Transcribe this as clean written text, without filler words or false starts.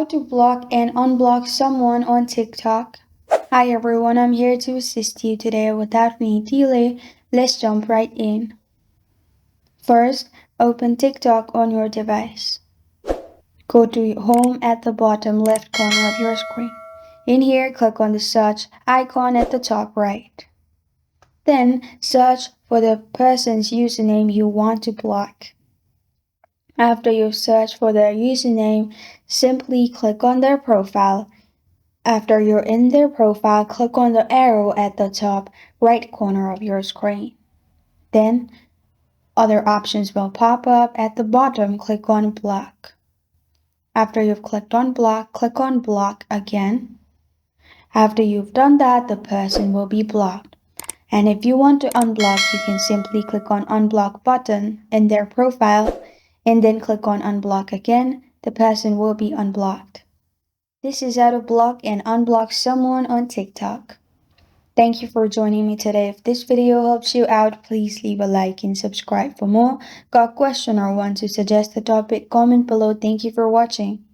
How to block and unblock someone on TikTok. Hi everyone, I'm here to assist you today. Without any delay, let's jump right in. First, open TikTok on your device. Go to Home at the bottom left corner of your screen. In here, click on the search icon at the top right. Then, search for the person's username you want to block. After you've searched for their username, simply click on their profile. After you're in their profile, click on the arrow at the top right corner of your screen. Then, other options will pop up. At the bottom, click on Block. After you've clicked on Block, click on Block again. After you've done that, the person will be blocked. And if you want to unblock, you can simply click on Unblock button in their profile and then click on Unblock again. The person will be unblocked. This is how to block and unblock someone on TikTok. Thank you for joining me today. If this video helps you out, please leave a like and subscribe for more. Got a question or want to suggest a topic? Comment below. Thank you for watching.